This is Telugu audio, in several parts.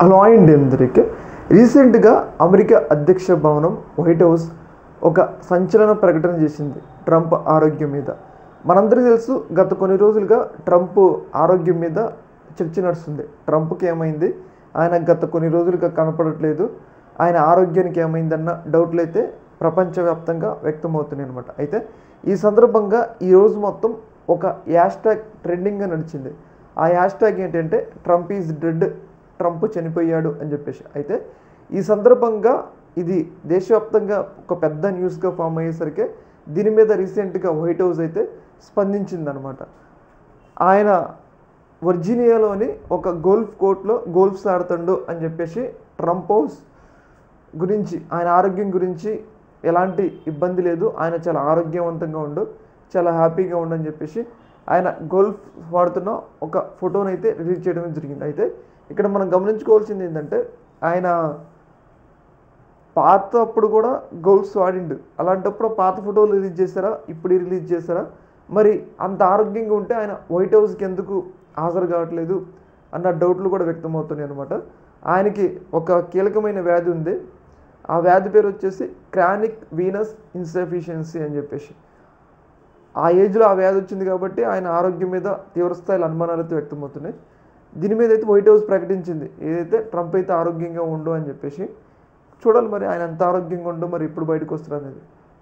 హలో అండి అందరికీ. రీసెంట్గా అమెరికా అధ్యక్ష భవనం వైట్ హౌస్ ఒక సంచలన ప్రకటన చేసింది ట్రంప్ ఆరోగ్యం మీద. మనందరికీ తెలుసు, గత కొన్ని రోజులుగా ట్రంప్ ఆరోగ్యం మీద చర్చ నడుస్తుంది. ట్రంప్కి ఏమైంది, ఆయన గత కొన్ని రోజులుగా కనపడట్లేదు, ఆయన ఆరోగ్యానికి ఏమైందన్న డౌట్లు అయితే ప్రపంచవ్యాప్తంగా వ్యక్తమవుతున్నాయి అనమాట. అయితే ఈ సందర్భంగా ఈరోజు మొత్తం ఒక హ్యాష్ ట్యాగ్ ట్రెండింగ్గా నడిచింది. ఆ హ్యాష్ ట్యాగ్ ఏంటంటే ట్రంప్ ఈజ్ డెడ్, ట్రంప్ చనిపోయాడు అని చెప్పేసి. అయితే ఈ సందర్భంగా ఇది దేశవ్యాప్తంగా ఒక పెద్ద న్యూస్గా ఫామ్ అయ్యేసరికి దీని మీద రీసెంట్గా వైట్ హౌస్ అయితే స్పందించిందనమాట. ఆయన వర్జీనియాలోని ఒక గోల్ఫ్ కోర్ట్లో గోల్ఫ్స్ ఆడుతుండు అని చెప్పేసి ట్రంప్ హౌస్ గురించి, ఆయన ఆరోగ్యం గురించి ఎలాంటి ఇబ్బంది లేదు, ఆయన చాలా ఆరోగ్యవంతంగా ఉండు, చాలా హ్యాపీగా ఉండని చెప్పేసి ఆయన గోల్ఫ్ వాడుతున్న ఒక ఫోటోని అయితే రిలీజ్ చేయడం జరిగింది. అయితే ఇక్కడ మనం గమనించుకోవాల్సింది ఏంటంటే, ఆయన పాతప్పుడు కూడా గోల్ఫ్స్ వాడిండు. అలాంటప్పుడు పాత ఫోటోలు రిలీజ్ చేశారా, ఇప్పుడు రిలీజ్ చేశారా? మరి అంత ఆరోగ్యంగా ఉంటే ఆయన వైట్ హౌస్కి ఎందుకు హాజరు కావట్లేదు అన్న డౌట్లు కూడా వ్యక్తమవుతున్నాయి అనమాట. ఆయనకి ఒక కీలకమైన వ్యాధి ఉంది. ఆ వ్యాధి పేరు వచ్చేసి క్రానిక్ వీనస్ ఇన్సఫిషియన్సీ అని చెప్పేసి. ఆ ఏజ్లో ఆ వ్యాధి వచ్చింది కాబట్టి ఆయన ఆరోగ్యం మీద తీవ్రస్థాయిలో అనుమానాలు అయితే వ్యక్తమవుతున్నాయి. దీని మీద అయితే వైట్ హౌస్ ప్రకటించింది, ఏదైతే ట్రంప్ అయితే ఆరోగ్యంగా ఉండు అని చెప్పేసి. చూడాలి మరి ఆయన ఎంత ఆరోగ్యంగా ఉండు, మరి ఇప్పుడు బయటకు వస్తారు అనేది.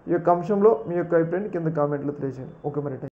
ఈ యొక్క అంశంలో మీ యొక్క అభిప్రాయాన్ని కింద కామెంట్లో తెలియజేయండి. ఓకే మరి.